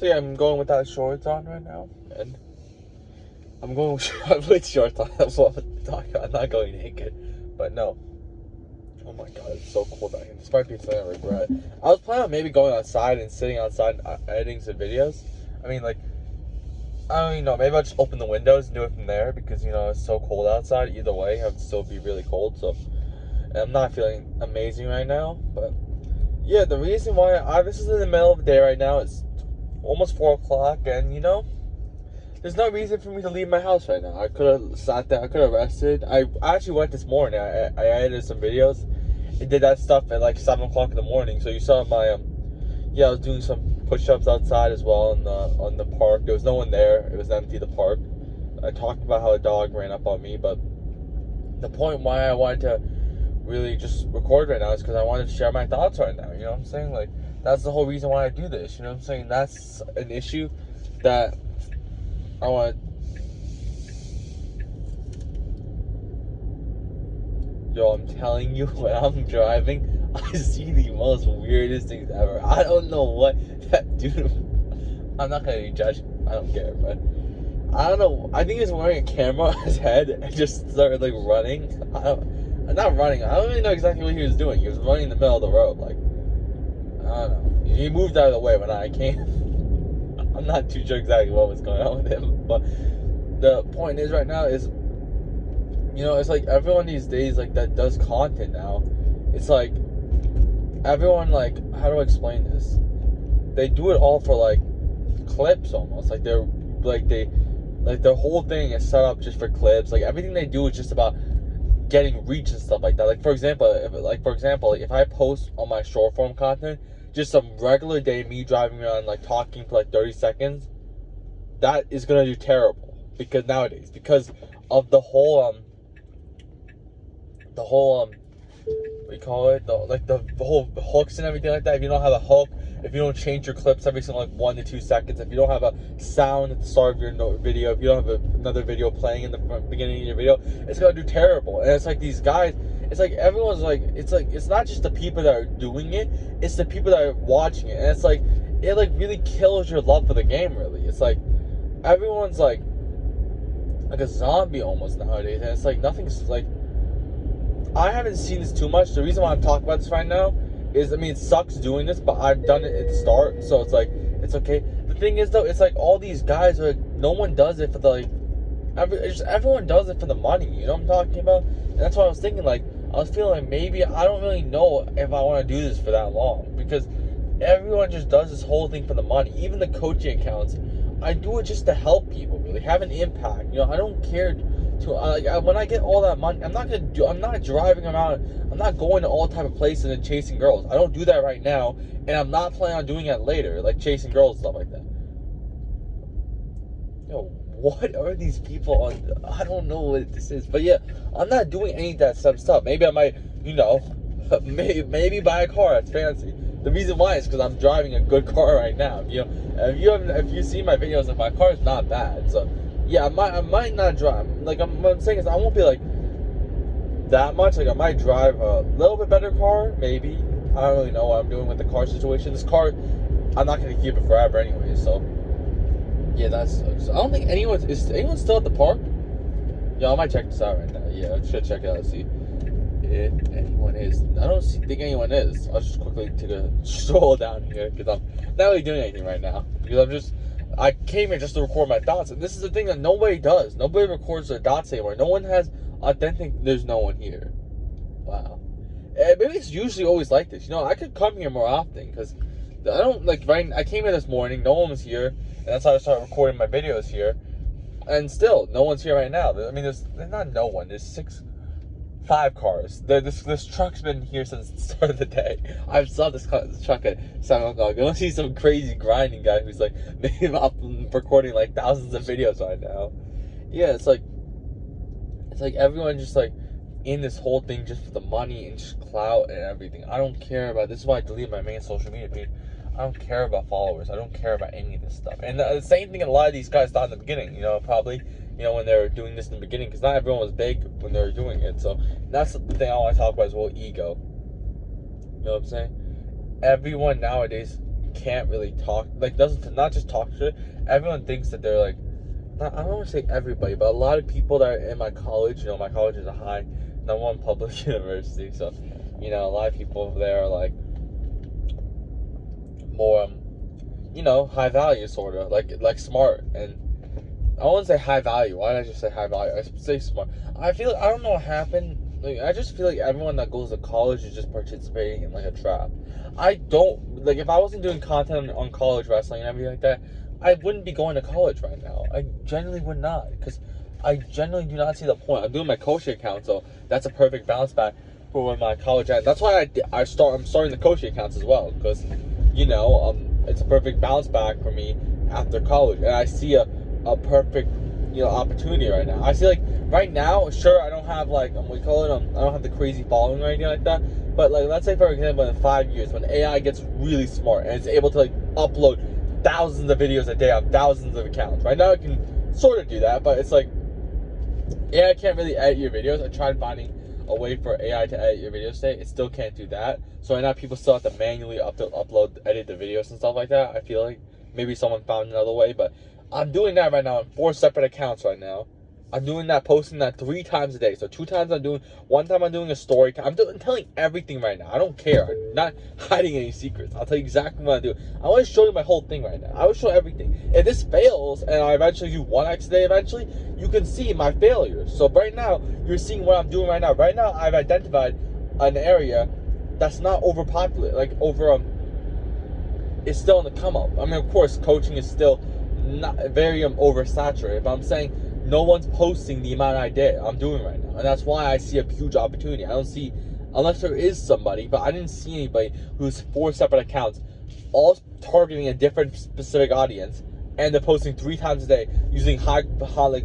So yeah, I'm going without shorts on right now, and I'm going with shorts on. That's what I'm talking about. I'm not going naked, but no. Oh my god, it's so cold out here. This might be something I regret. I was planning on maybe going outside and sitting outside editing some videos. I mean, like, I don't even know. Maybe I'll just open the windows and do it from there because, you know, it's so cold outside. Either way, it would still be really cold. So, and I'm not feeling amazing right now. But, yeah, the reason why this is in the middle of the day right now. It's almost 4 o'clock. And, you know, there's no reason for me to leave my house right now. I could have sat there. I could have rested. I actually went this morning. I edited some videos. I did that stuff at like 7 o'clock in the morning. So you saw my, I was doing some push-ups outside as well on the park. There was no one there. It was empty, the park. I talked about how a dog ran up on me, but the point why I wanted to really just record right now is because I wanted to share my thoughts right now. You know what I'm saying? Like, that's the whole reason why I do this. You know what I'm saying? That's an issue that I want. Yo, I'm telling you, when I'm driving, I see the most weirdest things ever. I don't know what that dude. I'm not gonna judge. I don't care, but I don't know. I think he's wearing a camera on his head and just started like running. Not running. I don't really know exactly what he was doing. He was running in the middle of the road, like, I don't know. He moved out of the way when I came. I'm not too sure exactly what was going on with him, but the point is right now is, you know, it's like everyone these days, like, that does content now, it's like everyone, like, how do I explain this? They do it all for like clips almost. Like their whole thing is set up just for clips. Like everything they do is just about getting reach and stuff like that. Like for example, if I post on my short form content just some regular day me driving around like talking for like 30 seconds, that is gonna do terrible because nowadays of the whole what do you call it? The whole hooks and everything like that. If you don't have a hook, if you don't change your clips every single like 1 to 2 seconds, if you don't have a sound at the start of your video, if you don't have another video playing in the beginning of your video, it's gonna do terrible. And it's like these guys, it's like everyone's like, it's not just the people that are doing it, it's the people that are watching it. And it's like, it like really kills your love for the game, really. It's like everyone's like a zombie almost nowadays, and it's like nothing's like, I haven't seen this too much. The reason why I'm talking about this right now is, I mean, it sucks doing this, but I've done it at the start, so it's like, it's okay. The thing is, though, it's like all these guys are like, no one does it for the, like, everyone does it for the money, you know what I'm talking about? And that's why I was thinking, like, I was feeling like maybe I don't really know if I want to do this for that long, because everyone just does this whole thing for the money. Even the coaching accounts, I do it just to help people, really, have an impact. You know, I don't care when I get all that money, I'm not driving around, I'm not going to all type of places and chasing girls. I don't do that right now, and I'm not planning on doing it later, like chasing girls and stuff like that. Yo, what are these people on? I don't know what this is, but yeah, I'm not doing any of that stuff. Maybe I might, you know, maybe buy a car that's fancy. The reason why is because I'm driving a good car right now. You know, if you see my videos, if my car is not bad, so. Yeah, I might not drive. Like, what I'm saying is, I won't be like that much. Like, I might drive a little bit better car, maybe. I don't really know what I'm doing with the car situation. This car, I'm not gonna keep it forever anyway. So, yeah, that's. So I don't think anyone anyone still at the park. Yeah, I might check this out right now. Yeah, I should check it out and see if anyone is. I don't think anyone is. I'll just quickly take a stroll down here because I'm not really doing anything right now because I came here just to record my thoughts, and this is the thing that nobody does. Nobody records their thoughts anymore. No one has authentic. There's no one here. Wow. And maybe it's usually always like this. You know, I could come here more often because I don't like. Right, I came here this morning. No one was here, and that's how I started recording my videos here. And still, no one's here right now. I mean, there's not no one. There's 5 cars. This truck's been here since the start of the day. I saw this truck at 7 o'clock. I want to see some crazy grinding guy who's like maybe up recording like thousands of videos right now. Yeah, it's like everyone just like in this whole thing just for the money and just clout and everything. I don't care about this. Is why I deleted my main social media page. I don't care about followers. I don't care about any of this stuff. And the same thing a lot of these guys thought in the beginning. You know, probably. You know, when they were doing this in the beginning, because not everyone was big when they were doing it. So that's the thing I want to talk about is ego. You know what I'm saying? Everyone nowadays can't really talk, like, doesn't, not just talk shit. Everyone thinks that they're like, I don't want to say everybody, but a lot of people that are in my college, you know, my college is a #1 public university, so, you know, a lot of people over there are like more, you know, high value, sort of, like smart. And I wouldn't say high value. Why did I just say high value? I say smart. I feel, I don't know what happened. Like, I just feel like everyone that goes to college is just participating in like a trap. I don't, like, if I wasn't doing content on college wrestling and everything like that, I wouldn't be going to college right now. I genuinely would not, because I genuinely do not see the point. I'm doing my coaching account, so that's a perfect bounce back for when my college at. That's why I'm starting the coaching accounts as well, because, you know, it's a perfect bounce back for me after college, and I see a perfect, you know, opportunity right now. I see, like, right now, sure, I don't have, like, we call it, I don't have the crazy following or anything like that, but, like, let's say, for example, in 5 years, when AI gets really smart and it's able to, like, upload thousands of videos a day on thousands of accounts. Right now, it can sort of do that, but it's like, AI can't really edit your videos. I tried finding a way for AI to edit your videos today. It still can't do that. So right now, people still have to manually upload, edit the videos and stuff like that. I feel like maybe someone found another way, but I'm doing that right now on 4 separate accounts right now. I'm doing that, posting that 3 times a day. So 2 times one time I'm doing a story. I'm telling everything right now. I don't care. I'm not hiding any secrets. I'll tell you exactly what I do. I want to show you my whole thing right now. I will show everything. If this fails and I eventually do 1x a day eventually, you can see my failures. So right now, you're seeing what I'm doing right now. Right now, I've identified an area that's not overpopulated. Like, it's still on the come up. I mean, of course, coaching is still not very oversaturated, but I'm saying no one's posting the amount I'm doing right now, and that's why I see a huge opportunity. I don't see, unless there is somebody, but I didn't see anybody who's 4 separate accounts, all targeting a different specific audience, and they're posting 3 times a day using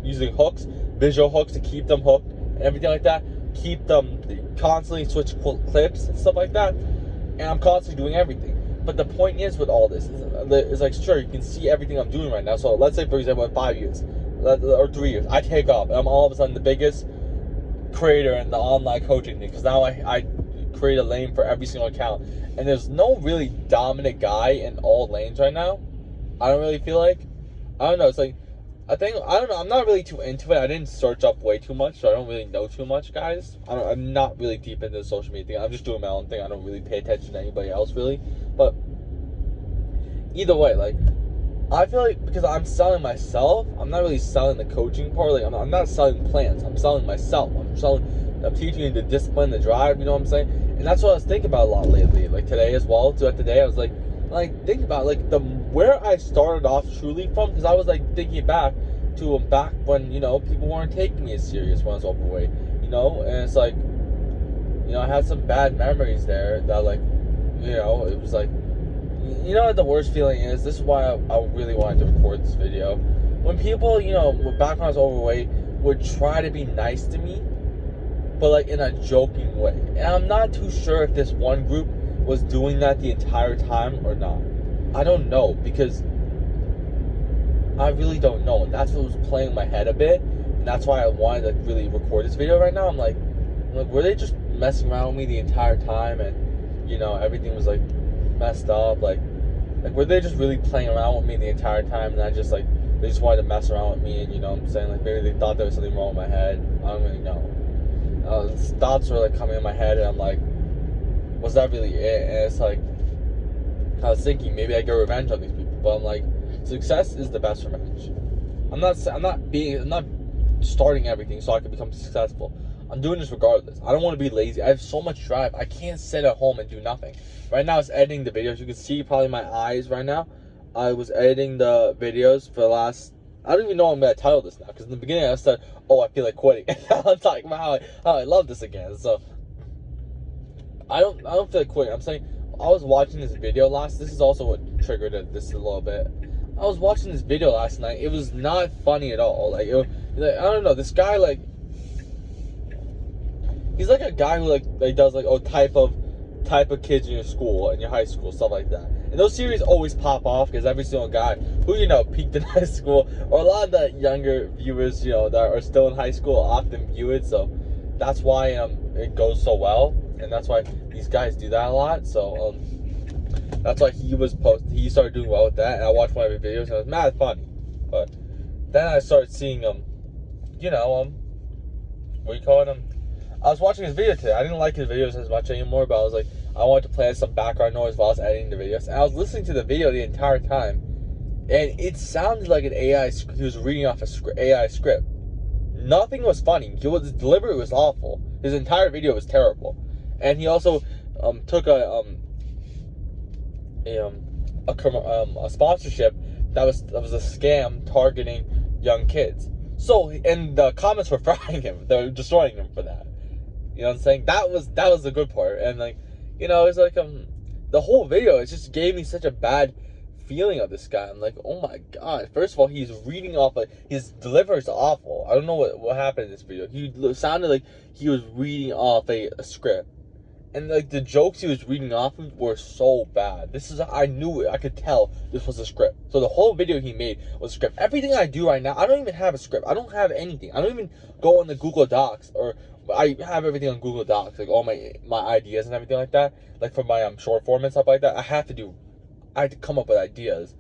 using hooks, visual hooks to keep them hooked and everything like that. Keep them constantly switch clips and stuff like that, and I'm constantly doing everything. But the point is with all this is like, sure, you can see everything I'm doing right now. So let's say, for example, in 5 years or 3 years, I take off and I'm all of a sudden the biggest creator in the online coaching thing, because now I create a lane for every single account, and there's no really dominant guy in all lanes right now. I don't really feel like, I don't know, it's like, I don't know, I'm not really too into it. I didn't search up way too much, so I don't really know too much, guys. I'm not really deep into the social media thing. I'm just doing my own thing. I don't really pay attention to anybody else, really. But either way, like, I feel like because I'm selling myself, I'm not really selling the coaching part. Like, I'm not selling plans. I'm selling myself. I'm teaching you the discipline, the drive, you know what I'm saying? And that's what I was thinking about a lot lately. Like, today as well, throughout the day, I was like, think about, like, where I started off truly from, because I was, like, thinking back when, you know, people weren't taking me as serious when I was overweight, you know? And it's like, you know, I had some bad memories there that, like, you know, it was like, you know what the worst feeling is? This is why I really wanted to record this video. When people, you know, back when I was overweight, would try to be nice to me, but, like, in a joking way. And I'm not too sure if this one group was doing that the entire time or not. I don't know, because I really don't know. And that's what was playing in my head a bit. And that's why I wanted to really record this video right now. I'm like, were they just messing around with me the entire time? And, you know, everything was, like, messed up. Like were they just really playing around with me the entire time? And I just, like, they just wanted to mess around with me. And, you know what I'm saying? Like, maybe they thought there was something wrong with my head. I don't really know. Thoughts were, like, coming in my head. And I'm like, was that really it? And it's like, I was thinking maybe I get revenge on these people. But I'm like, success is the best revenge. I'm not starting everything so I can become successful. I'm doing this regardless. I don't want to be lazy. I have so much drive. I can't sit at home and do nothing. Right now, it's editing the videos. You can see probably my eyes right now. I was editing the videos for the last, I don't even know what I'm going to title this now. Because in the beginning, I said, oh, I feel like quitting. And now I'm talking about how I love this again. So, I don't feel like quitting. I'm saying, I was watching this video this is also what triggered this a little bit. I was watching this video last night. It was not funny at all. Like, I don't know, this guy, like, he's like a guy who, like does, like, type of kids in your school, in your high school, stuff like that. And those series always pop off because every single guy who, you know, peaked in high school, or a lot of the younger viewers, you know, that are still in high school often view it. So that's why it goes so well, and that's why these guys do that a lot. So that's why he started doing well with that, and I watched one of his videos and it was mad funny. But then I started seeing what do you call it? I was watching his video today. I didn't like his videos as much anymore, but I was like, I wanted to play some background noise while I was editing the videos. And I was listening to the video the entire time, and it sounded like an AI. He was reading off a AI script. Nothing was funny. His delivery was awful. His entire video was terrible, and he also took a sponsorship that was a scam targeting young kids. So, and the comments were frying him. They were destroying him for that. You know what I'm saying? That was the good part. And like, it's like the whole video, it just gave me such a bad feeling of this guy. I'm like, oh my god. First of all, he's reading off his delivery is awful. I don't know what happened in this video. He sounded like he was reading off a script. And like the jokes he was reading off of were so bad. I knew it. I could tell this was a script. So the whole video he made was a script. Everything I do right now, I don't even have a script. I don't have anything. I don't even go on the Google Docs, or I have everything on Google Docs, like all my ideas and everything like that. Like for my short form and stuff like that, I have to come up with ideas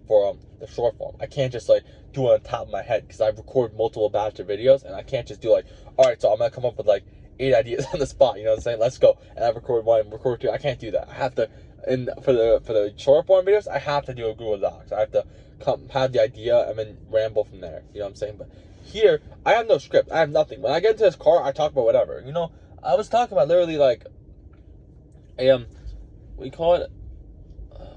for the short form. I can't just like do it on top of my head, because I record multiple batch of videos, and I can't just do like, all right, so I'm gonna come up with like 8 ideas on the spot, you know what I'm saying? Let's go. And I record 1, record 2. I can't do that. I have to, for the short form videos, I have to do a Google Docs. I have to have the idea and then ramble from there. You know what I'm saying? But here, I have no script. I have nothing. When I get into this car, I talk about whatever. I was talking about literally like what do you call it?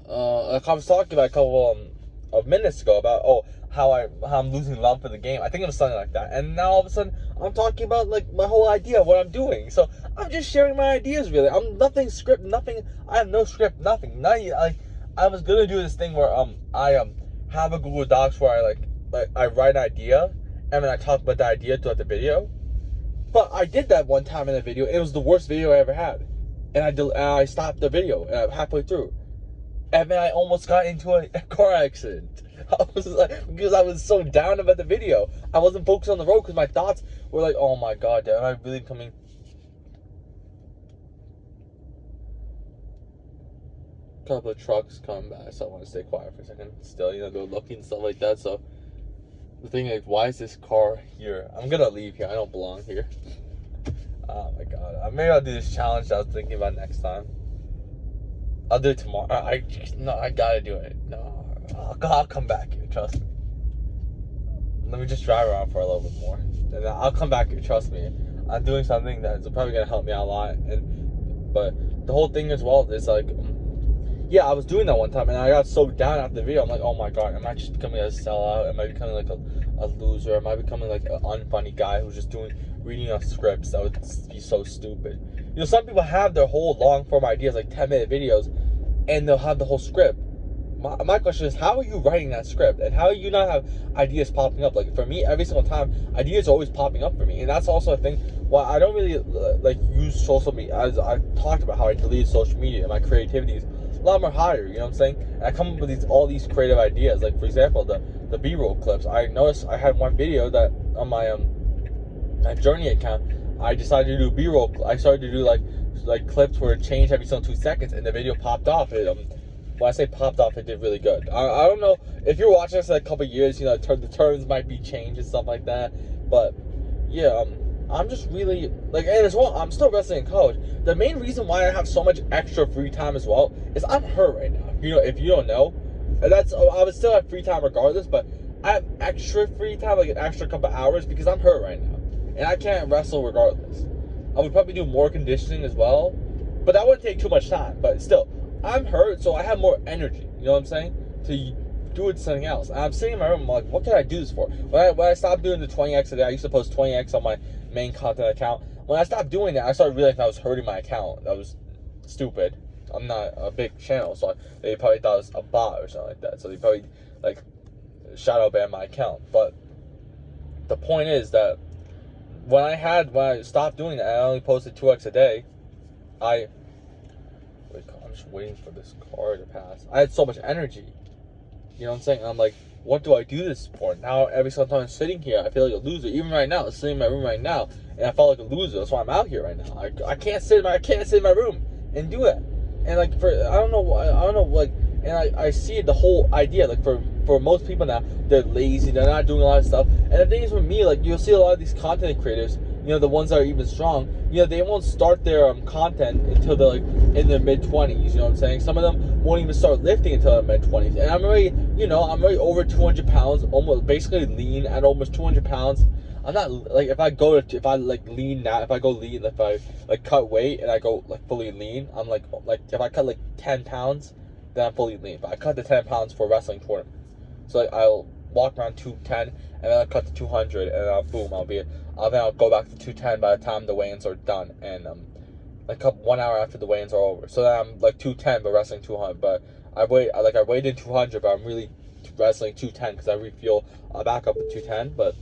I was talking about a couple of minutes ago about how I'm losing love for the game. I think it was something like that. And now all of a sudden I'm talking about like my whole idea of what I'm doing. So I'm just sharing my ideas really. I'm nothing script, nothing. I have no script, nothing. I was gonna do this thing where I have a Google Docs where I write an idea and then I talk about the idea throughout the video. But I did that one time in a video. It was the worst video I ever had, and I stopped the video halfway through, and then I almost got into a car accident. Because I was so down about the video. I wasn't focused on the road because my thoughts were like, oh my god, am I really coming? A couple of trucks come by, so I want to stay quiet for a second. Still, they're looking and stuff like that. So the thing is, why is this car here? I'm gonna leave here. I don't belong here. Oh my god. Maybe I'll do this challenge I was thinking about next time. I'll do it tomorrow. I gotta do it. No. I'll come back here, trust me. Let me just drive around for a little bit more, and I'll come back here, trust me. I'm doing something that's probably gonna help me out a lot, but the whole thing as well is like, yeah, I was doing that one time, and I got so down after the video. I'm like, oh my god, am I just becoming a sellout? Am I becoming like a loser? Am I becoming like an unfunny guy who's just reading off scripts? That would be so stupid. Some people have their whole long form ideas, like 10-minute videos, and they'll have the whole script. My question is, how are you writing that script, and how do you not have ideas popping up? Like for me, every single time, ideas are always popping up for me, and that's also a thing why I don't really use social media. As I talked about how I deleted social media, and my creativity is a lot more higher. You know what I'm saying? And I come up with all these creative ideas. Like for example, the B-roll clips. I noticed I had one video that on my Journey account, I decided to do B-roll. I started to do like clips where it changed every single 2 seconds, and the video popped off. When I say popped off, it did really good. I don't know if you're watching this in a couple of years, the terms might be changed and stuff like that. But yeah, I'm just really and as well, I'm still wrestling in college. The main reason why I have so much extra free time as well is I'm hurt right now. If you don't know, I would still have free time regardless, but I have extra free time, like an extra couple hours, because I'm hurt right now, and I can't wrestle regardless. I would probably do more conditioning as well, but that wouldn't take too much time. But still, I'm hurt, so I have more energy, you know what I'm saying, to do it something else. And I'm sitting in my room, I'm like, what can I do this for? When I stopped doing the 20x a day, I used to post 20x on my main content account. When I stopped doing that, I started realizing I was hurting my account. That was stupid. I'm not a big channel, so they probably thought it was a bot or something like that. So they probably shadow banned my account. But the point is that when I stopped doing that, I only posted 2x a day. I'm just waiting for this car to pass. I had so much energy. You know what I'm saying? And I'm like, what do I do this for? Now every single time I'm sitting here, I feel like a loser. Even right now, I'm sitting in my room right now, and I felt like a loser. That's why I'm out here right now. I can't sit in my room and do it. And like I don't know like, and I see the whole idea like for most people now, they're lazy, they're not doing a lot of stuff. And the thing is, with me, like, you'll see a lot of these content creators, the ones that are even strong, they won't start their content until they're like in their mid-20s. You know what I'm saying? Some of them won't even start lifting until their mid-20s. And I'm already over 200 pounds, almost basically lean at almost 200 pounds. I'm not like, if I go lean now, if I like cut weight and I go like fully lean, I'm like if I cut like 10 pounds, then I'm fully lean. But I cut the 10 pounds for wrestling tournament. So like, I'll walk around 210, and then I'll cut to 200, and then I'll go back to 210 by the time the weigh-ins are done, and like 1 hour after the weigh-ins are over. So then I'm like 210 but wrestling 200. But I weighed in 200, but I'm really wrestling 210 because I really feel back up at 210. But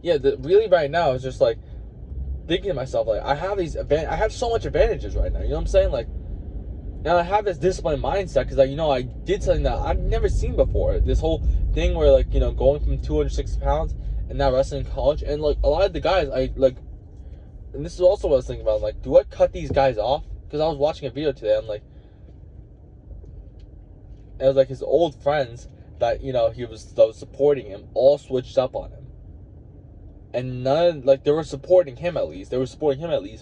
yeah, really right now is just like thinking to myself, like, I have so much advantages right now. You know what I'm saying? Like, now I have this disciplined mindset because I did something that I've never seen before. This whole thing where like, going from 260 pounds and now wrestling in college, and like a lot of the guys and this is also what I was thinking about. Like, do I cut these guys off? Because I was watching a video today. I'm like, it was like his old friends that that was supporting him all switched up on him. And they were supporting him at least.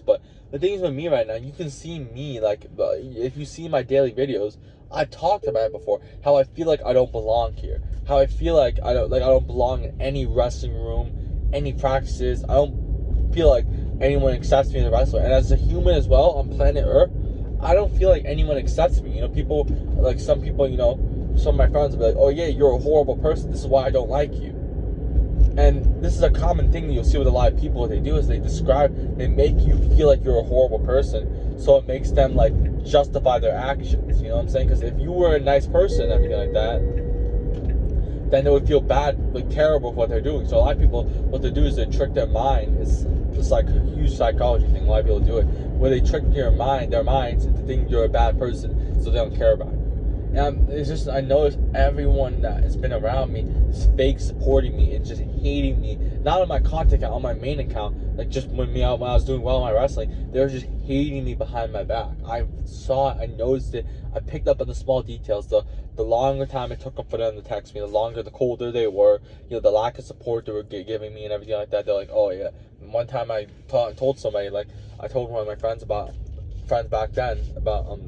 But the thing is with me right now, you can see me, like, if you see my daily videos, I talked about it before, how I feel like I don't belong here. How I feel like I don't belong in any wrestling room, any practices. I don't feel like anyone accepts me as a wrestler. And as a human as well, on planet Earth, I don't feel like anyone accepts me. People, like some people, some of my friends will be like, oh yeah, you're a horrible person. This is why I don't like you. And this is a common thing that you'll see with a lot of people. What they do is they make you feel like you're a horrible person, so it makes them like justify their actions. You know what I'm saying? Because if you were a nice person and everything like that, then they would feel bad, like terrible for what they're doing. So a lot of people, what they do is they trick their mind. It's just like a huge psychology thing. A lot of people do it, where they trick their minds into thinking you're a bad person, so they don't care about it. And it's just, I noticed everyone that has been around me is fake supporting me and just hating me. Not on my content account, on my main account. Like, just when I was doing well in my wrestling, they were just hating me behind my back. I saw it, I noticed it, I picked up on the small details. The longer time it took for them to text me, the colder they were, the lack of support they were giving me and everything like that. They're like, oh yeah. And one time I told somebody, like, I told one of my friends back then about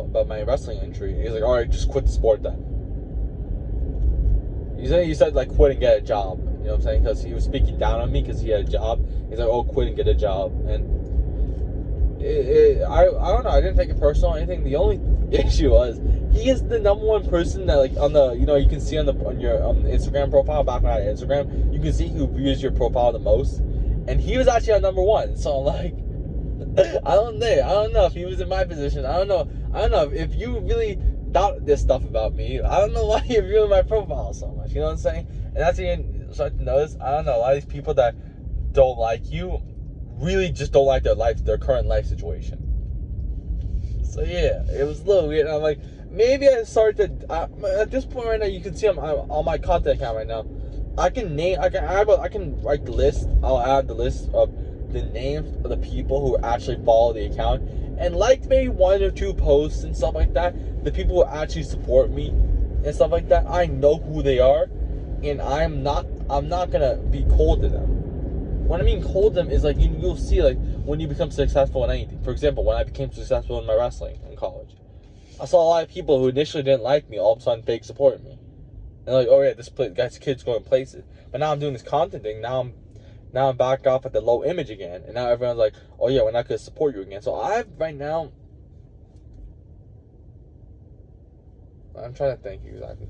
about my wrestling injury. He's like, all right, just quit the sport then. He said like, quit and get a job. You know what I'm saying? Because he was speaking down on me because he had a job. He's like, oh, quit and get a job. And I don't know. I didn't take it personal or anything. The only issue was, he is the number one person that, like, on the, you can see on your Instagram profile, back when I had Instagram, you can see who views your profile the most. And he was actually on number one. So I'm like, I don't know if he was in my position. I don't know if you really thought this stuff about me. I don't know why you're viewing my profile so much. You know what I'm saying? And that's when you start to notice, I don't know, a lot of these people that don't like you really just don't like their current life situation. So yeah, it was a little weird. And I'm like, maybe I started to, at this point right now, you can see I'm on my content account right now. I can write the list. I'll add the list of the names of the people who actually follow the account and liked maybe 1 or 2 posts and stuff like that. The people who actually support me and stuff like that, I know who they are, and I'm not gonna be cold to them. When I mean cold to them is like, you'll see, like, when you become successful in anything. For example, when I became successful in my wrestling in college, I saw a lot of people who initially didn't like me all of a sudden fake supporting me. And like, oh yeah, this kid's going places. But now I'm doing this content thing. Now I'm back off at the low image again. And now everyone's like, oh yeah, we're not going to support you again. So I'm trying to think exactly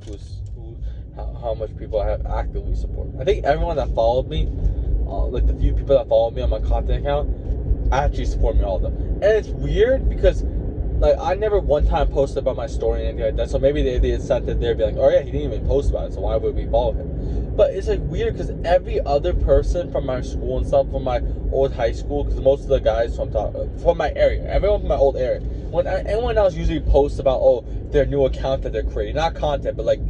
how much people I have actively supported. I think everyone that followed me, like the few people that followed me on my content account, actually support me, all of them. And it's weird because, like, I never one time posted about my story and anything like that. So maybe they said that they'd be like, oh yeah, he didn't even post about it, so why would we follow him? But it's like weird because every other person from my school and stuff, from my old high school, because most of the guys from my area, everyone from my old area, when anyone else usually posts about, oh, their new account that they're creating, not content, but like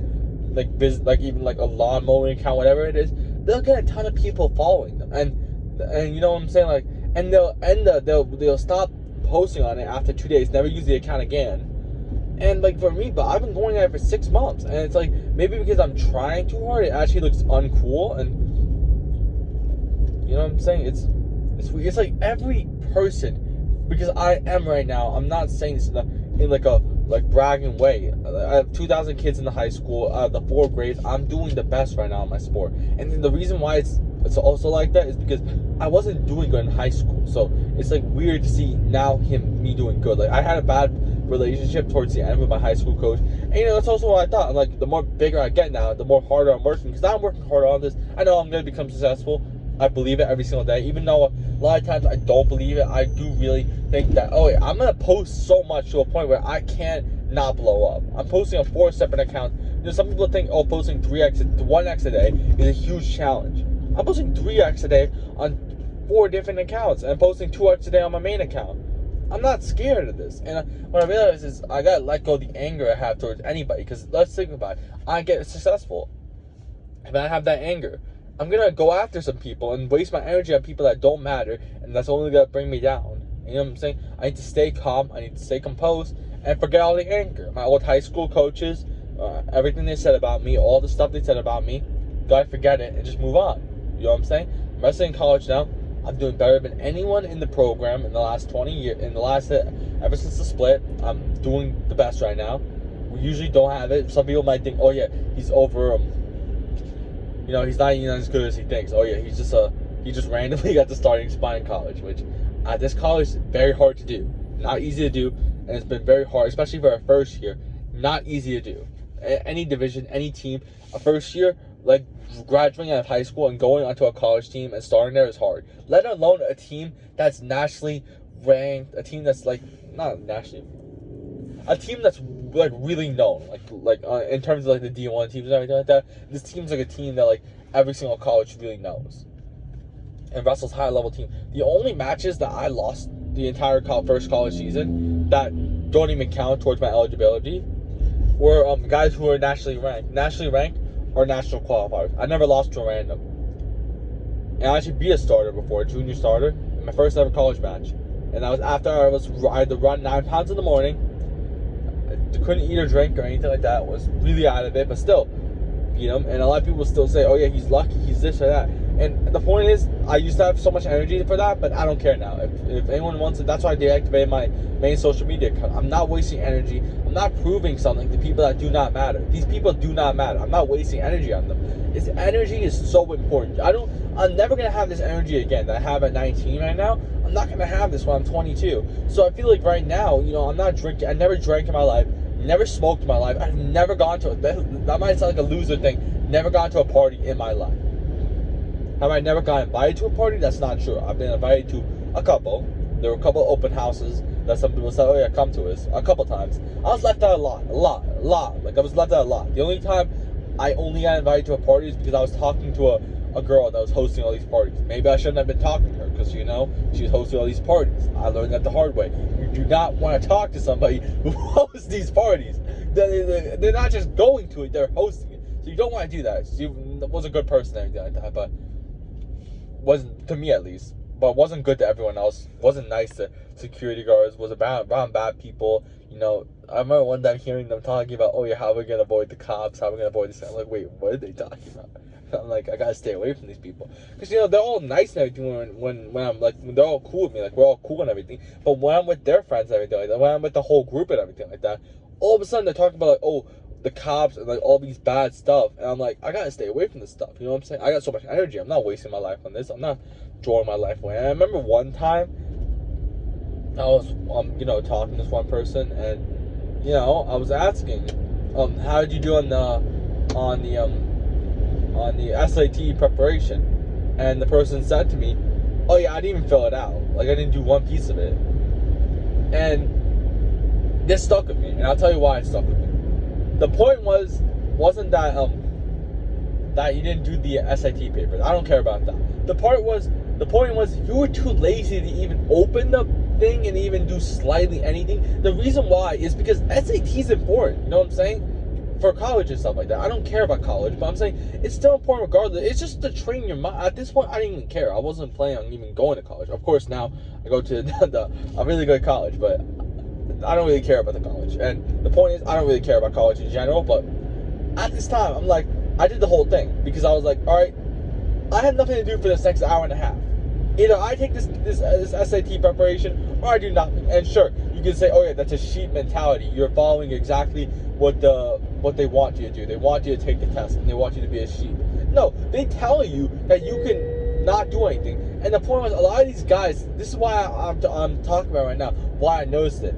even like a lawn mowing account, whatever it is, they'll get a ton of people following them, and you know what I'm saying, like, and they'll stop posting on it after 2 days, never use the account again. And like for me, but I've been going at it for 6 months, and it's like maybe because I'm trying too hard, it actually looks uncool. And you know what I'm saying? It's like every person, because I am right now. I'm not saying this in like a bragging way. I have 2,000 kids in the high school, the 4 grades. I'm doing the best right now in my sport, and then the reason why it's also like that is because I wasn't doing good in high school. So it's like weird to see now me doing good. Like I had a bad relationship towards the end with my high school coach, and you know that's also what I thought. I'm like, the more bigger I get now, the more harder I'm working, because I'm working harder on this. I know I'm gonna become successful. I believe it every single day, even though a lot of times I don't believe it. I do really think that, oh yeah, I'm gonna post so much to a point where I can't not blow up. I'm posting on 4 separate accounts. You know, some people think, oh, posting 1x a day is a huge challenge. I'm posting 3x a day on 4 different accounts, and posting 2x a day on my main account. I'm not scared of this. And what I realize is I gotta let go of the anger I have towards anybody, because let's think about it. I get successful if I have that anger. I'm gonna go after some people and waste my energy on people that don't matter, and that's only gonna bring me down. You know what I'm saying? I need to stay calm, I need to stay composed, and forget all the anger. My old high school coaches, everything they said about me, all the stuff they said about me, gotta forget it and just move on. You know what I'm saying? I'm wrestling in college now. I'm doing better than anyone in the program in the last 20 years. Ever since the split, I'm doing the best right now. We usually don't have it. Some people might think, oh yeah, he's over. You know, he's not even as good as he thinks. Oh yeah, he just randomly got the starting spot in college, which at this college is very hard to do. Not easy to do, and it's been very hard, especially for our first year. Not easy to do. Any division, any team, a first year, like graduating out of high school and going onto a college team and starting there is hard. Let alone a team that's nationally ranked, a team that's like not nationally, a team that's like really known, like in terms of like the D1 teams and everything like that. This team's like a team that like every single college really knows, and wrestles high level team. The only matches that I lost the entire first college season that don't even count towards my eligibility were guys who are nationally ranked or national qualifiers. I never lost to a random, and I actually beat a starter before, a junior starter, in my first ever college match, and that was after I had to run 9 pounds in the morning. I couldn't eat or drink or anything like that. Was really out of it, but still beat him. And a lot of people still say, oh yeah, he's lucky, he's this or that. And the point is, I used to have so much energy for that, but I don't care now. If anyone wants it, that's why I deactivated my main social media account. I'm not wasting energy. I'm not proving something to people that do not matter. These people do not matter. I'm not wasting energy on them. This energy is so important. I'm never gonna have this energy again that I have at 19 right now. I'm not gonna have this when I'm 22. So I feel like right now, you know, I'm not drinking. I never drank in my life. Never smoked in my life. I've never gone to that might sound like a loser thing. Never gone to a party in my life. Have I never got invited to a party? That's not true. I've been invited to a couple. There were a couple open houses that some people said, oh yeah, come to us. A couple times. I was left out a lot. Like I was left out a lot. The only time I only got invited to a party is because I was talking to a girl that was hosting all these parties. Maybe I shouldn't have been talking to her because, you know, she was hosting all these parties. I learned that the hard way. You do not want to talk to somebody who hosts these parties. They're not just going to it, they're hosting it. So you don't want to do that. She was a good person and everything like that, but wasn't, to me at least, but wasn't good to everyone else. Wasn't nice to security guards. Was around bad people. You know, I remember one time hearing them talking about, oh yeah, how are we gonna avoid the cops? How are we gonna avoid this? I'm like, wait, what are they talking about? I'm like, I gotta stay away from these people, because you know they're all nice and everything when I'm like, when they're all cool with me, like we're all cool and everything. But when I'm with their friends and everything like that, when I'm with the whole group and everything like that, all of a sudden they're talking about like, oh, the cops and like all these bad stuff, and I'm like, I gotta stay away from this stuff. You know what I'm saying? I got so much energy. I'm not wasting my life on this. I'm not throwing my life away. And I remember one time I was you know, talking to this one person, and you know, I was asking, how did you do on the SAT preparation? And the person said to me, oh yeah, I didn't even fill it out. Like I didn't do one piece of it. And this stuck with me, and I'll tell you why it stuck with me. The point wasn't that that you didn't do the SAT papers. I don't care about that. The point was you were too lazy to even open the thing and even do slightly anything. The reason why is because SAT is important. You know what I'm saying? for college and stuff like that. I don't care about college, but I'm saying it's still important regardless. It's just to train your mind. At this point, I didn't even care. I wasn't planning on even going to college. Of course, now I go to a really good college, but I don't really care about the college. And the point is, I don't really care about college in general, but at this time, I'm like, I did the whole thing because I was like, all right, I have nothing to do for this next hour and a half. Either I take this SAT preparation or I do nothing. And sure, you can say, oh yeah, that's a sheep mentality. You're following exactly what they want you to do. They want you to take the test and they want you to be a sheep. No, they tell you that you can not do anything. And the point was, a lot of these guys, this is why I'm talking about right now, why I noticed it.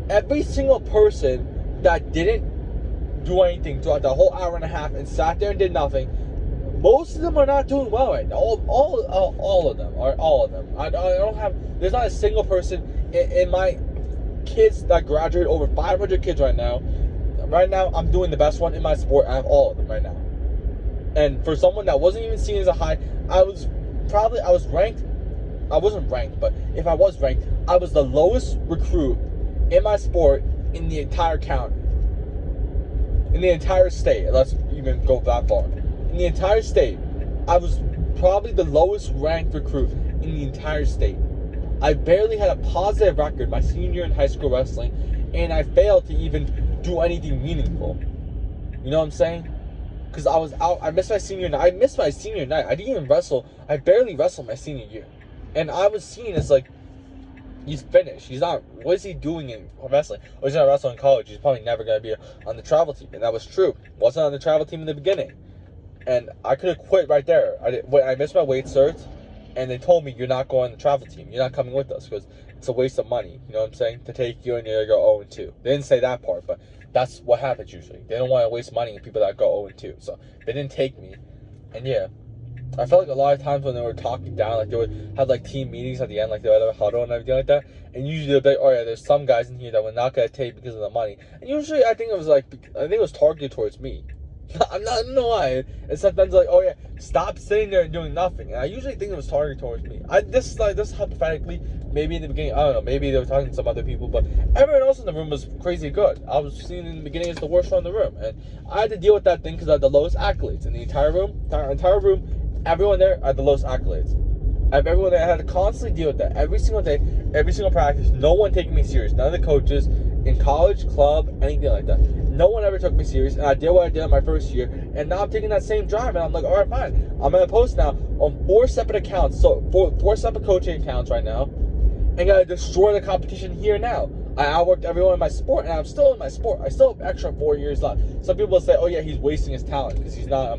Every single person that didn't do anything throughout the whole hour and a half and sat there and did nothing, most of them are not doing well right now. All of them. I don't have. There's not a single person in my kids that graduated, over 500 kids right now. Right now, I'm doing the best one in my sport. I have all of them right now. And for someone that wasn't even seen as a high, I was ranked. I wasn't ranked, but if I was ranked, I was the lowest recruit in my sport in the entire county, in the entire state. Let's even go that far. In the entire state, I was probably the lowest ranked recruit in the entire state. I barely had a positive record my senior year in high school wrestling, and I failed to even do anything meaningful. You know what I'm saying? Because I was out. I missed my senior night. I didn't even wrestle. I barely wrestled my senior year. And I was seen as like, he's finished. He's not. What is he doing in wrestling? Or he's not wrestling in college. He's probably never going to be on the travel team. And that was true. Wasn't on the travel team in the beginning. And I could have quit right there. I missed my weight cert, and they told me, you're not going on the travel team. You're not coming with us because it's a waste of money. You know what I'm saying? To take you and you go 0-2. They didn't say that part, but that's what happens usually. They don't want to waste money on people that go 0-2. So they didn't take me. And yeah, I felt like a lot of times when they were talking down, like they would have like team meetings at the end, like they would have a huddle and everything like that. And usually they'd be like, oh yeah, there's some guys in here that we're not going to take because of the money. And usually I think it was targeted towards me. I don't know why. And sometimes like, oh yeah, stop sitting there and doing nothing. And I usually think it was targeted towards me. This hypothetically, maybe in the beginning, I don't know, maybe they were talking to some other people, but everyone else in the room was crazy good. I was seen in the beginning as the worst one in the room, and I had to deal with that thing because I had the lowest accolades in the entire room. Everyone there had the lowest accolades. Everyone there, I had to constantly deal with that every single day, every single practice. No one taking me serious. None of the coaches in college, club, anything like that. No one ever took me serious, and I did what I did in my first year, and now I'm taking that same drive, and I'm like, all right, fine. I'm going to post now on 4 separate accounts, so four separate coaching accounts right now, and got to destroy the competition here now. I outworked everyone in my sport, and I'm still in my sport. I still have extra 4 years left. Some people say, oh yeah, he's wasting his talent because he's not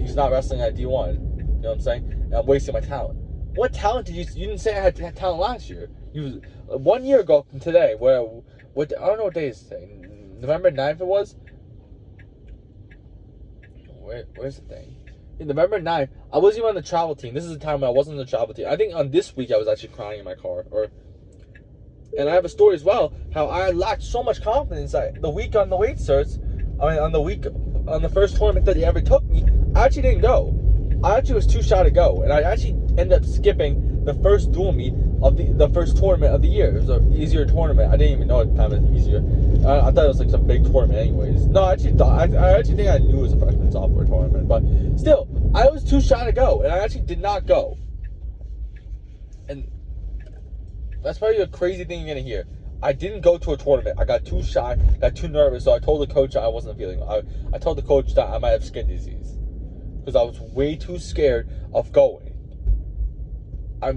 he's not wrestling at D1. You know what I'm saying? And I'm wasting my talent. What talent did you didn't say I had talent last year. You was 1 year ago from today, I don't know what day is today. November 9th it was? Where's the thing? November 9th, I wasn't even on the travel team. This is the time when I wasn't on the travel team. I think on this week I was actually crying in my car. And I have a story as well, how I lacked so much confidence that the week on the weight certs, on the first tournament that they ever took me, I actually didn't go. I actually was too shy to go. And I actually ended up skipping the first dual meet of the first tournament of the year. It was an easier tournament. I didn't even know at the time it was easier. I thought it was like some big tournament anyways. No, I actually think I knew it was a freshman sophomore tournament. But still, I was too shy to go. And I actually did not go. And that's probably a crazy thing you're going to hear. I didn't go to a tournament. I got too shy, got too nervous. So I told the coach I wasn't feeling well. I told the coach that I might have skin disease. Because I was way too scared of going. My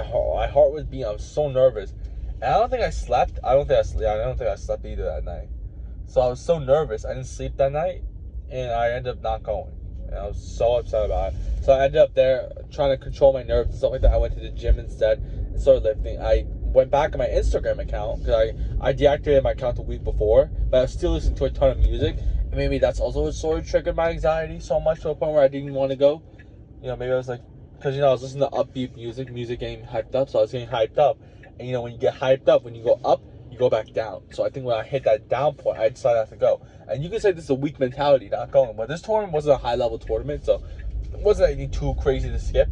heart was beating. I was so nervous, and I don't think I slept. I don't think I slept either that night. So I was so nervous. I didn't sleep that night, and I ended up not going. And I was so upset about it. So I ended up there trying to control my nerves and stuff like that. I went to the gym instead and started lifting. I went back to my Instagram account because I deactivated my account the week before, but I was still listening to a ton of music. And maybe that's also what sort of triggered my anxiety so much to a point where I didn't want to go. You know, maybe I was like, because, I was listening to upbeat music getting hyped up, so I was getting hyped up. And, when you get hyped up, when you go up, you go back down. So I think when I hit that down point, I decided not to go. And you can say this is a weak mentality, not going. But this tournament wasn't a high-level tournament, so it wasn't anything too crazy to skip.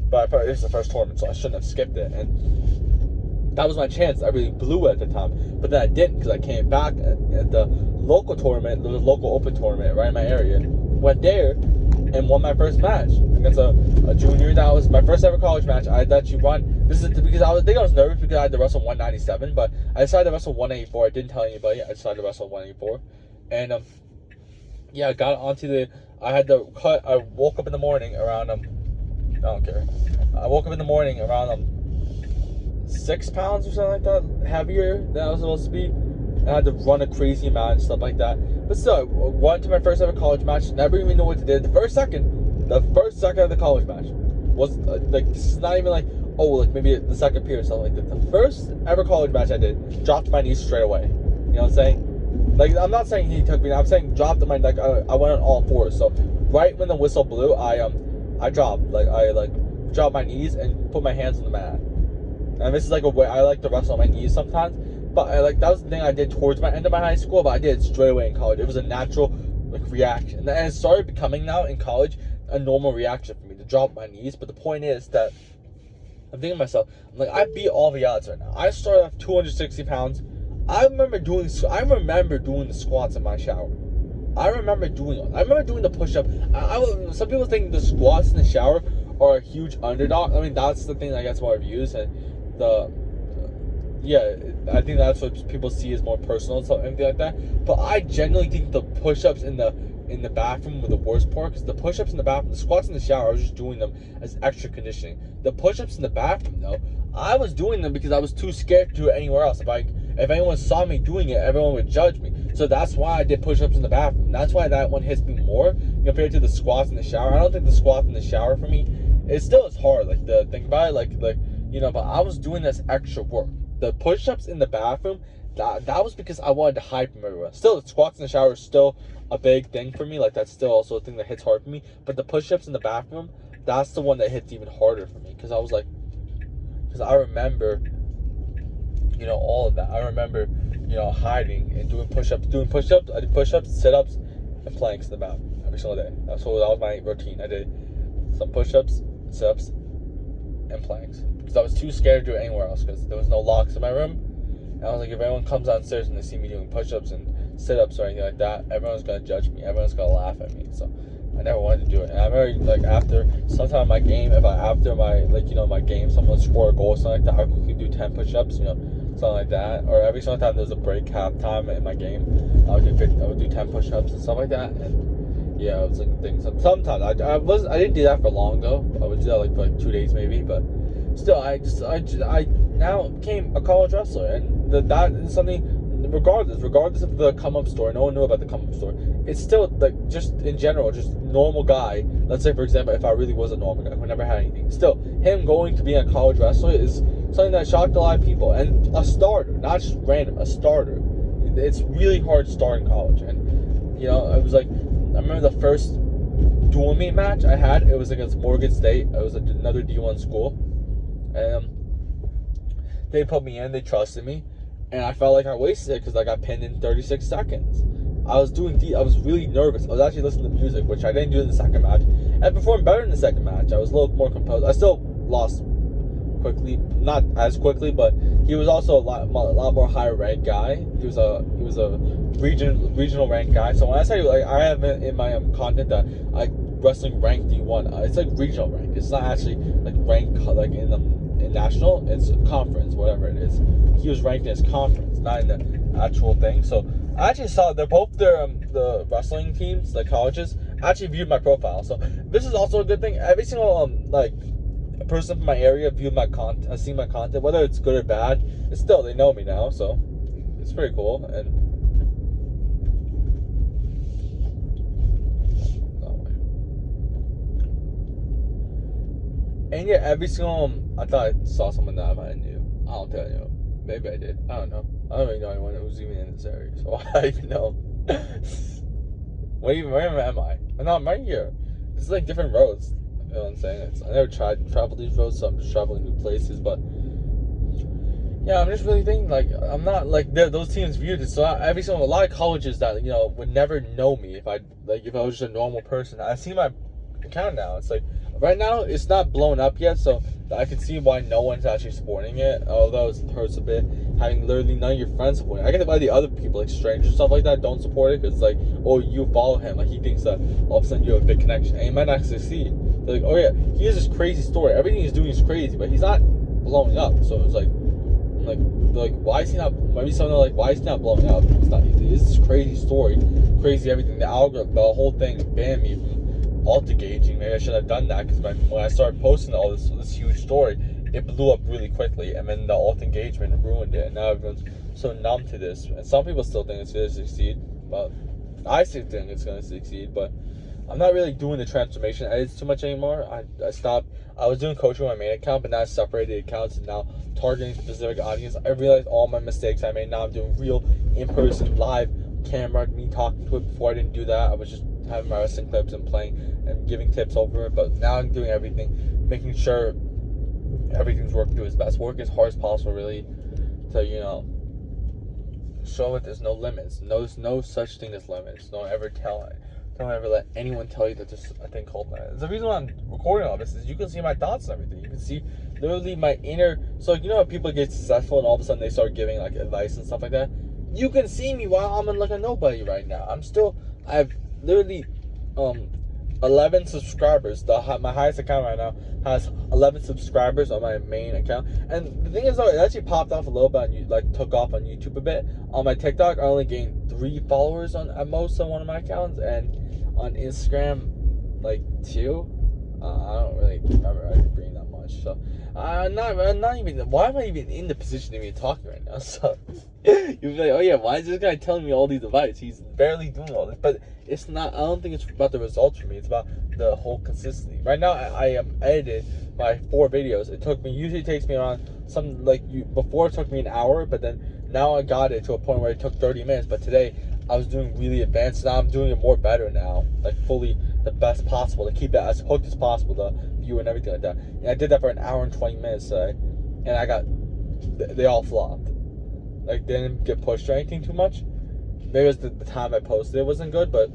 But I thought it was the first tournament, so I shouldn't have skipped it. And that was my chance. I really blew it at the time, but then I didn't because I came back at the local tournament, the local open tournament right in my area. Went there and won my first match against a junior. That was my first ever college match. I had to actually run. This is because I was nervous because I had to wrestle 197, but I decided to wrestle 184. I didn't tell anybody. I decided to wrestle 184, and yeah, I got onto the. I had to cut. I woke up in the morning around I don't care. I woke up in the morning around 6 pounds or something like that, heavier than I was supposed to be. And I had to run a crazy amount and stuff like that. But still, I went to my first ever college match. Never even knew what to do. The first second of the college match was like, this is not even like, oh, like maybe the second period or something like that. The first ever college match I did, dropped my knees straight away. You know what I'm saying? Like, I'm not saying he took me. I'm saying dropped my, like, I went on all fours. So right when the whistle blew, I dropped. Like, I dropped my knees and put my hands on the mat. And this is like a way I like to wrestle on my knees sometimes. But that was the thing I did towards my end of my high school, but I did it straight away in college. It was a natural reaction. And it started becoming now in college a normal reaction for me to drop my knees. But the point is that I'm thinking to myself, I beat all the odds right now. I started off 260 pounds. I remember doing the squats in my shower. I remember doing the push-up. Some people think the squats in the shower are a huge underdog. I mean, that's the thing that gets more views, and I think that's what people see as more personal and something like that. But I genuinely think the push-ups in the bathroom were the worst part, because the push-ups in the bathroom, the squats in the shower, I was just doing them as extra conditioning. The push-ups in the bathroom, though, I was doing them because I was too scared to do it anywhere else. If anyone saw me doing it, everyone would judge me. So that's why I did push-ups in the bathroom. That's why that one hits me more compared to the squats in the shower. I don't think the squats in the shower for me, it still is hard. Like, to think about it, but I was doing this extra work. The push-ups in the bathroom, that was because I wanted to hide from everyone. Still, the squats in the shower is still a big thing for me. Like, that's still also a thing that hits hard for me. But the push-ups in the bathroom, that's the one that hits even harder for me. Because I remember, all of that. I remember, hiding and doing push-ups. I did push-ups, sit-ups, and planks in the bathroom every single day. That was my routine. I did some push-ups, sit-ups, and planks. Because I was too scared to do it anywhere else, because there was no locks in my room. And I was like, if anyone comes downstairs and they see me doing push-ups and sit-ups or anything like that, everyone's going to judge me. Everyone's going to laugh at me. So I never wanted to do it. And I remember, after sometime my game, my game, someone would score a goal or something like that, I would quickly do 10 push-ups, something like that. Or every single time there's a break, halftime in my game, I would do 10 push-ups and stuff like that. And yeah, it was like things. Sometimes I didn't do that for long though. I would do that for 2 days maybe, but still, I now became a college wrestler, and that is something. Regardless of the come up story, no one knew about the come up story. It's still just in general, just normal guy. Let's say, for example, if I really was a normal guy who never had anything, still him going to being a college wrestler is something that shocked a lot of people. And a starter, not just random, a starter. It's really hard to start in college, and it was I remember the first dual meet match I had. It was against Morgan State. It was another D1 school, and they put me in. They trusted me. And I felt like I wasted it because I got pinned in 36 seconds. I was really nervous. I was actually listening to music, which I didn't do in the second match. And I performed better in the second match. I was a little more composed. I still lost quickly, not as quickly, but he was also a lot more higher ranked guy. He was a regional ranked guy. So when I say I have in my content that I wrestling ranked D1, it's like regional ranked. It's not actually ranked in national. It's conference, whatever it is. He was ranked in his conference, not in the actual thing. So I actually saw the wrestling teams, colleges, actually viewed my profile. So this is also a good thing. Every single person from my area viewed my content, has seen my content, whether it's good or bad. It's still, they know me now, so it's pretty cool. And yeah, every single I thought I saw someone that I knew. I don't think I knew. Maybe I did. I don't know. I don't really know anyone who's even in this area, so I don't even know. Where am I? No, I'm right here. This is different roads. You know what I'm saying? I never traveled these roads, so I'm just traveling new places. But yeah, I'm just really thinking I'm not those teams viewed it. So a lot of colleges that would never know me if I was just a normal person. I see my account now. It's like right now it's not blown up yet, so I can see why no one's actually supporting it. Although it hurts a bit having literally none of your friends supporting it. I get why the other people, like strangers, stuff like that, don't support it, because it's like, oh, you follow him, like he thinks that all of a sudden you have a big connection, and he might not succeed. They're like, oh yeah, he has this crazy story. Everything he's doing is crazy, but he's not blowing up. So it's like why is he not? Maybe someone like, why is he not blowing up? It's not. It's this crazy story, crazy everything. The algorithm, the whole thing banned me from alt engaging. Maybe I should have done that, because when I started posting all this huge story, it blew up really quickly, and then the alt engagement ruined it. And now everyone's so numb to this. And some people still think it's gonna succeed, but I still think it's gonna succeed. But I'm not really doing the transformation edits too much anymore. I stopped. I was doing coaching on my main account, but now I separated accounts and now targeting specific audience. I realized all my mistakes I made. Now I'm doing real in-person live camera, me talking to it. Before I didn't do that. I was just having my wrestling clips and playing and giving tips over it. But now I'm doing everything, making sure everything's working to its best. Work as hard as possible, really, to, you know, show that there's no limits. No such thing as limits. Don't ever let anyone tell you that there's a thing called that. The reason why I'm recording all this is you can see my thoughts and everything. You can see literally my inner. So you know how people get successful and all of a sudden they start giving like advice and stuff like that. You can see me while I'm like a nobody right now. I have literally 11 subscribers. My highest account right now has 11 subscribers on my main account. And the thing is, though, it actually popped off a little bit took off on YouTube a bit. On my TikTok, I only gained 3 followers at most on one of my accounts, and on Instagram, like 2. I don't really remember bringing that much. So I'm not even. Why am I even in the position to be talking right now? So you'd be like, oh yeah, why is this guy telling me all these advice? He's barely doing all this. But it's not. I don't think it's about the results for me. It's about the whole consistency. Right now, I edited my 4 videos. Usually takes me around before it took me an hour, but then now I got it to a point where it took 30 minutes. But today I was doing really advanced. Now I'm doing it more better now, like fully the best possible to keep it as hooked as possible, the view and everything like that. And I did that for an hour and 20 minutes today, and they all flopped. Like, they didn't get pushed or anything too much. Maybe it was the time I posted it wasn't good, but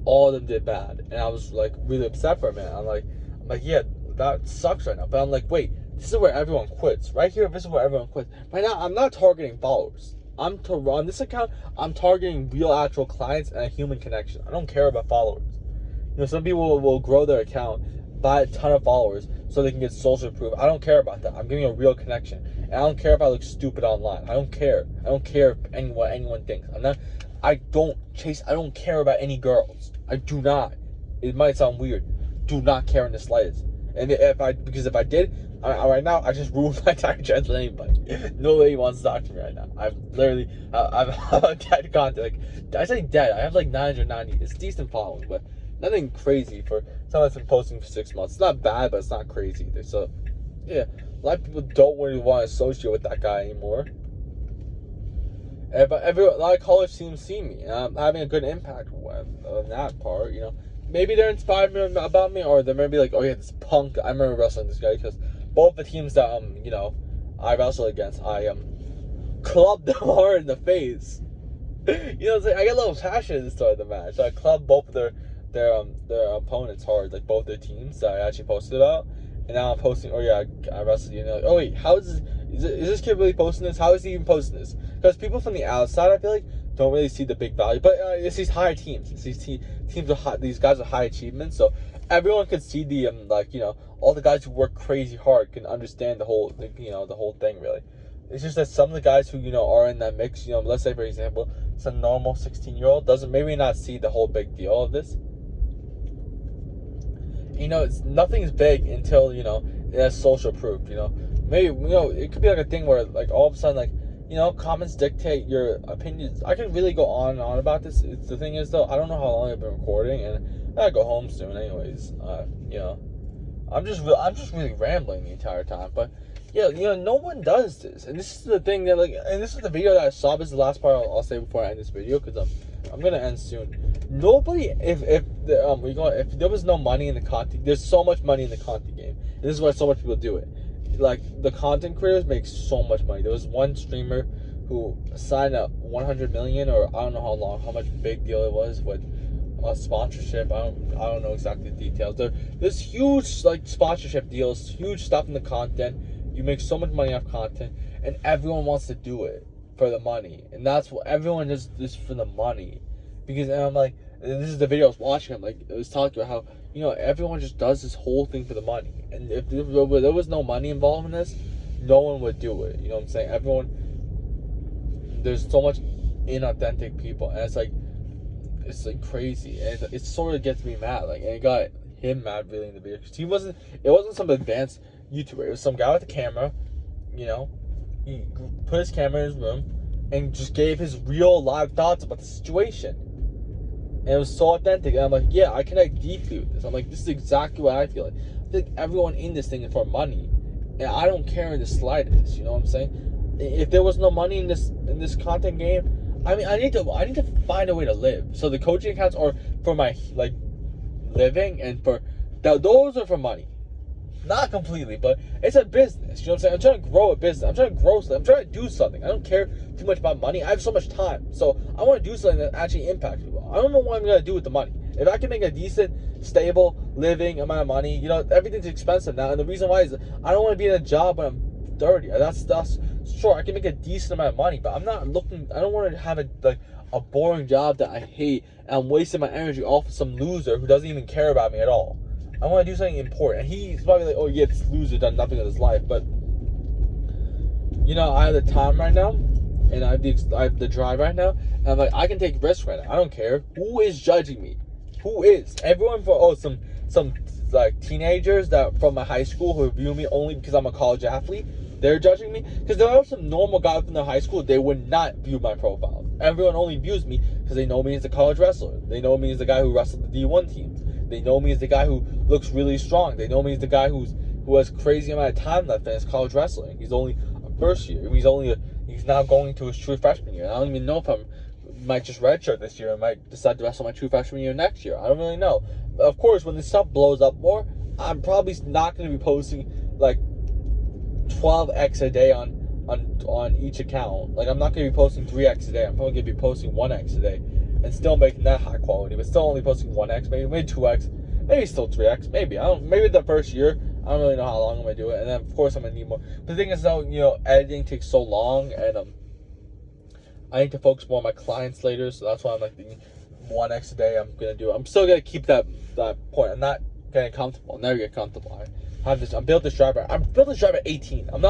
all of them did bad, and I was like really upset for a minute. I'm like, yeah, that sucks right now. But I'm like, wait, this is where everyone quits. Right here, this is where everyone quits. Right now, I'm not targeting followers. On this account, I'm targeting real actual clients and a human connection. I don't care about followers. You know, some people will grow their account, buy a ton of followers so they can get social proof. I don't care about that. I'm giving a real connection. And I don't care if I look stupid online. I don't care. I don't care if anyone thinks. I don't care about any girls. I do not. It might sound weird. Do not care in the slightest. And if I did, right now, I just ruined my entire chance with anybody. Nobody wants to talk to me right now. I've dead content. Like, I say dead. I have like 990. It's decent following, but nothing crazy for someone that's been posting for 6 months. It's not bad, but it's not crazy either. So, yeah, a lot of people don't really want to associate with that guy anymore. But a lot of college teams see me, and I'm having a good impact on that part, you know. Maybe they're inspired about me, or they're maybe like, oh yeah, this punk. I remember wrestling this guy, because both the teams that I wrestled against, I clubbed them hard in the face. You know, it's like, I get a little passionate at the start of the match. So I clubbed both of their opponents hard, like both their teams that I actually posted about. And now I'm posting, oh yeah, I wrestled you. And they're like, oh wait, how is this kid really posting this? How is he even posting this? Because people from the outside, I feel like, don't really see the big value. But it's these higher teams. It's these teams with these guys with high achievements. So everyone can see the all the guys who work crazy hard can understand the whole thing really. It's just that some of the guys who are in that mix, let's say for example, some normal 16-year-old doesn't maybe not see the whole big deal of this. It's nothing's big until it has social proof. Maybe it could be like a thing where like all of a sudden like comments dictate your opinions. I can really go on and on about this. The thing is though, I don't know how long I've been recording, and I gotta go home soon anyways. I'm just really rambling the entire time, but yeah, no one does this, and this is the thing that and this is the video that I saw. This is the last part I'll say before I end this video, because I'm gonna end soon. Nobody, if there was no money in the content, there's so much money in the content game, and this is why so much people do it. Like, the content creators make so much money. There was one streamer who signed up 100 million, or I don't know how much big deal it was, with sponsorship. I don't know exactly the details. There's huge like sponsorship deals, huge stuff in the content. You make so much money off content, and everyone wants to do it for the money, and that's what everyone does this for the money. Because and I'm like, and this is the video I was watching. I'm like, it was talking about how everyone just does this whole thing for the money, and if there was no money involved in this, no one would do it. You know what I'm saying? There's so much inauthentic people, and it's like crazy, and it sort of gets me mad. Like, and it got him mad really in the video because it wasn't some advanced YouTuber. It was some guy with a camera. He put his camera in his room and just gave his real live thoughts about the situation. And it was so authentic. And I'm like, yeah, I connect deeply with this. I'm like, this is exactly what I feel like. I feel like everyone in this thing is for money, and I don't care in the slightest. You know what I'm saying? If there was no money in this content game, I mean, I need to find a way to live. So the coaching accounts are for my living, and those are for money. Not completely, but it's a business. You know what I'm saying? I'm trying to grow a business. I'm trying to grow something. I'm trying to do something. I don't care too much about money. I have so much time. So I want to do something that actually impacts people. I don't know what I'm going to do with the money. If I can make a decent, stable, living amount of money, everything's expensive now. And the reason why is I don't want to be in a job when I'm 30. That's sure, I can make a decent amount of money, but I don't want to have a boring job that I hate, and I'm wasting my energy off of some loser who doesn't even care about me at all. I want to do something important. And he's probably like, oh yeah, this loser done nothing with his life. But I have the time right now, and I have the drive right now, and I'm like, I can take risks right now. I don't care who is judging me. Who is? Everyone some like teenagers that from my high school who view me only because I'm a college athlete. They're judging me because there are some normal guys from their high school. They would not view my profile. Everyone only views me because they know me as a college wrestler. They know me as the guy who wrestled the D1 teams. They know me as the guy who looks really strong. They know me as the guy who has crazy amount of time left in his college wrestling. He's only a first year. He's now going to his true freshman year. I don't even know if I might just redshirt this year. I might decide to wrestle my true freshman year next year. I don't really know. Of course, when this stuff blows up more, I'm probably not going to be posting like 12x a day on each account. Like, I'm not going to be posting 3x a day. I'm probably going to be posting 1x a day. And still making that high quality, but still only posting 1x, maybe 2x, maybe still 3x, maybe. Maybe the first year. I don't really know how long I'm gonna do it, and then of course I'm gonna need more. But the thing is, though, editing takes so long, and I need to focus more on my clients later, so that's why I'm like thinking 1x a day. I'm gonna do it. I'm still gonna keep that point. I'm not getting comfortable. I'll never get comfortable. I'm built this driver. I'm built this driver at 18. I'm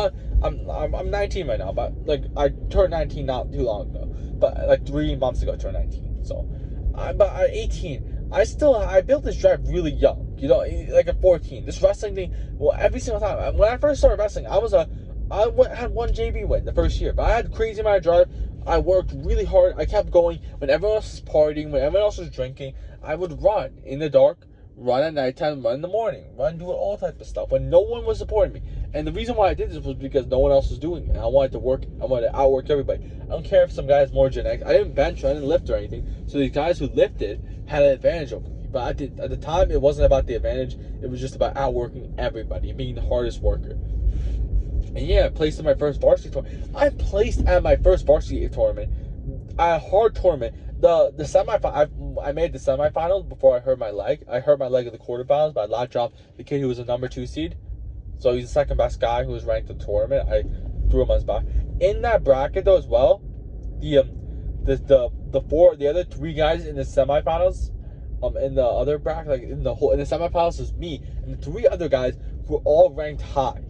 19 right now, but I turned 19 not too long ago, but 3 months ago I turned 19. So, but at 18, I built this drive really young, like at 14. This wrestling thing, well, every single time. When I first started wrestling, I had one JV win the first year, but I had crazy amount of drive. I worked really hard. I kept going. When everyone else was partying, when everyone else was drinking, I would run in the dark, run at nighttime, run in the morning, run doing all type of stuff when no one was supporting me. And the reason why I did this was because no one else was doing it. I wanted to outwork everybody. I don't care if some guy has more genetics. I didn't bench, I didn't lift or anything. So these guys who lifted had an advantage over me. But at the time, it wasn't about the advantage. It was just about outworking everybody and being the hardest worker. And yeah, I placed in my first varsity tournament. I placed at my first varsity tournament, a hard tournament. I made the semifinals before I hurt my leg. I hurt my leg in the quarterfinals, but I lat dropped the kid who was a number 2 seed. So he's the second best guy who was ranked in the tournament. I threw him on his back. In that bracket though as well, the other 3 guys in the semifinals, in the other bracket, in the semifinals was me, and the 3 other guys were all ranked high.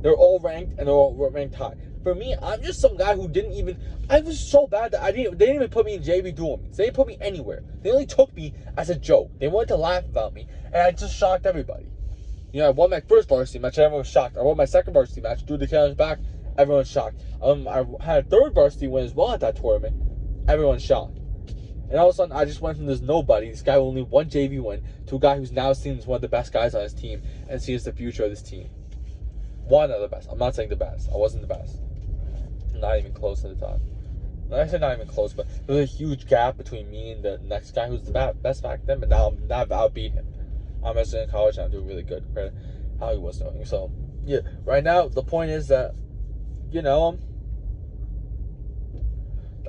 They're all ranked and they're all ranked high. For me, I'm just some guy who I was so bad that they didn't even put me in JV dual meets. They didn't put me anywhere. They only took me as a joke. They wanted to laugh about me, and I just shocked everybody. I won my first varsity match, everyone was shocked. I won my second varsity match, threw the challenge back, everyone was shocked. I had a third varsity win as well at that tournament, everyone's shocked. And all of a sudden, I just went from this nobody, this guy with only 1 JV win, to a guy who's now seen as one of the best guys on his team, and sees the future of this team. One of the best. I'm not saying the best. I wasn't the best. Not even close at the time. I said not even close, but there was a huge gap between me and the next guy who's the best back then, but now I've outbeat him. I'm wrestling in college and I'm doing really good compared to how he was doing. So, yeah, right now, the point is that,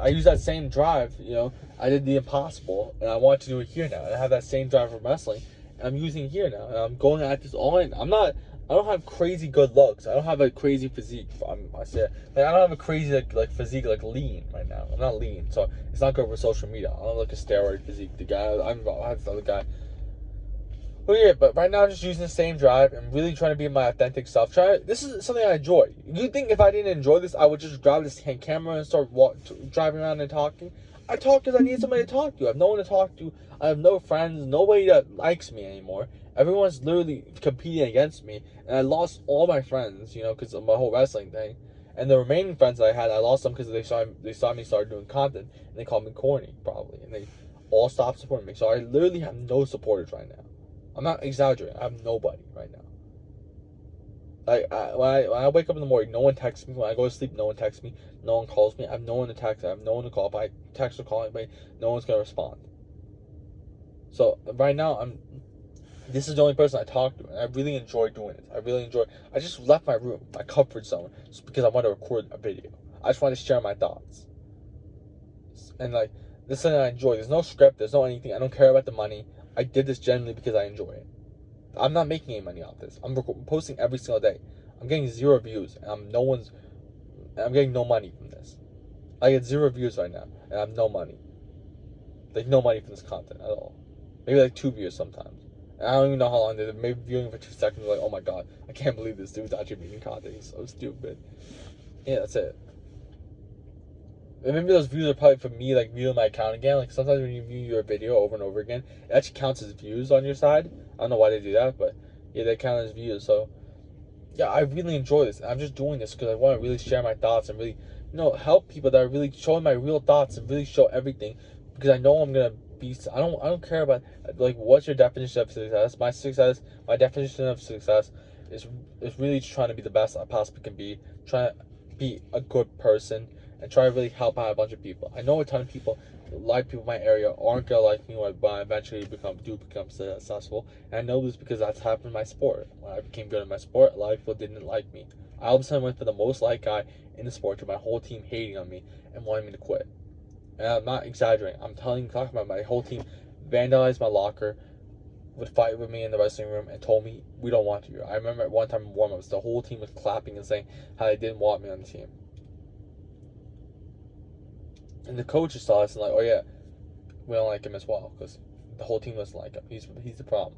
I use that same drive, I did the impossible, and I want to do it here now. And I have that same drive from wrestling, and I'm using it here now. And I'm going at this all in. I don't have crazy good looks. I don't have a crazy physique. I say, like, I don't have a crazy like physique, like lean right now. I'm not lean, so it's not good for social media. I don't look a steroid physique. The guy I have the other guy. But yeah, but right now I'm just using the same drive and really trying to be my authentic self. This is something I enjoy. You think if I didn't enjoy this, I would just grab this camera and start driving around and talking? I talk because I need somebody to talk to. I have no one to talk to. I have no friends. Nobody that likes me anymore. Everyone's literally competing against me, and I lost all my friends, because of my whole wrestling thing. And the remaining friends that I had, I lost them because they saw me start doing content, and they called me corny, probably, and they all stopped supporting me. So I literally have no supporters right now. I'm not exaggerating. I have nobody right now. Like when I wake up in the morning, no one texts me. When I go to sleep, no one texts me. No one calls me. I have no one to text. I have no one to call. If I text or call anybody, no one's gonna respond. So right now, this is the only person I talk to, and I really enjoy doing it. I just left my room, my comfort zone, just because I want to record a video. I just want to share my thoughts. And like, this is something I enjoy. There's no script. There's no anything. I don't care about the money. I did this genuinely because I enjoy it. I'm not making any money off this. I'm posting every single day. I'm getting 0 views, and I'm getting no money from this. I get 0 views right now, and I have no money. Like, no money from this content at all. Maybe like 2 views sometimes. And I don't even know how long they're maybe viewing for 2 seconds. Like, oh my god, I can't believe this dude's actually making content. He's so stupid. Yeah, that's it. And maybe those views are probably for me, like, viewing my account again. Like, sometimes when you view your video over and over again, it actually counts as views on your side. I don't know why they do that, but yeah, they count as views. So, yeah, I really enjoy this. I'm just doing this because I want to really share my thoughts and really, help people that are really showing my real thoughts and really show everything. Because I know I'm going to be, I don't care about, like, what's your definition of success. My definition of success is really trying to be the best I possibly can be. Trying to be a good person. And try to really help out a bunch of people. I know a ton of people, a lot of people in my area aren't gonna like me when I eventually become successful. And I know this because that's happened in my sport. When I became good at my sport, a lot of people didn't like me. I all of a sudden went for the most liked guy in the sport to my whole team hating on me and wanting me to quit. And I'm not exaggerating. I'm talking about my whole team vandalized my locker, would fight with me in the wrestling room, and told me, we don't want you. I remember at one time in warm-ups, the whole team was clapping and saying how they didn't want me on the team. And the coaches saw us and like, oh yeah, we don't like him as well because the whole team doesn't like him. He's the problem.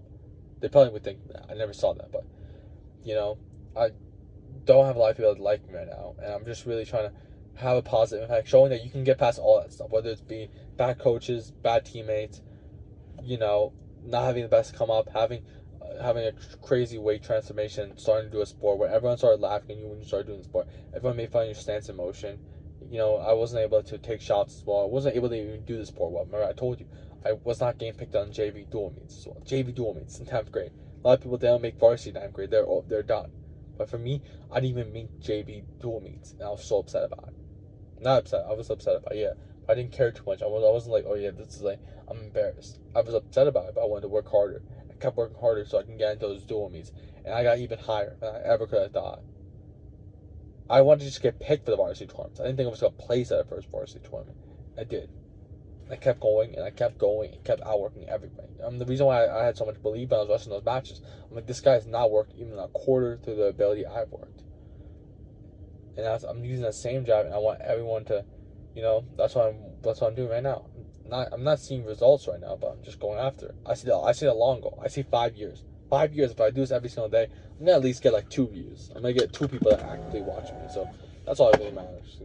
They probably would think that. I never saw that, but I don't have a lot of people that like me right now, and I'm just really trying to have a positive impact, showing that you can get past all that stuff, whether it's be bad coaches, bad teammates, not having the best come up, having a crazy weight transformation, starting to do a sport where everyone started laughing at you when you started doing the sport. Everyone made fun of your stance in motion. I wasn't able to take shots as well. I wasn't able to even do the sport well. Remember, I told you, I was not getting picked on JV dual meets as well. JV dual meets in 10th grade. A lot of people, they don't make varsity 9th grade. They're done. But for me, I didn't even make JV dual meets, and I was so upset about it. Not upset. I was upset about it, yeah. But I didn't care too much. I wasn't like, oh yeah, this is like, I'm embarrassed. I was upset about it, but I wanted to work harder. I kept working harder so I can get into those dual meets. And I got even higher than I ever could have thought. I wanted to just get picked for the varsity tournaments. I didn't think I was going to place at the first varsity tournament. I did. I kept going, and I kept going, and kept outworking everybody. The reason why I had so much belief when I was wrestling those matches, I'm like, this guy has not worked even a quarter to the ability I've worked. And I'm using that same drive, and I want everyone to, that's what I'm doing right now. I'm not seeing results right now, but I'm just going after it. I see the long goal. I see 5 years. 5 years, if I do this every single day, I'm gonna at least get like 2 views. I'm gonna get 2 people that actively watch me. So that's all that really matters.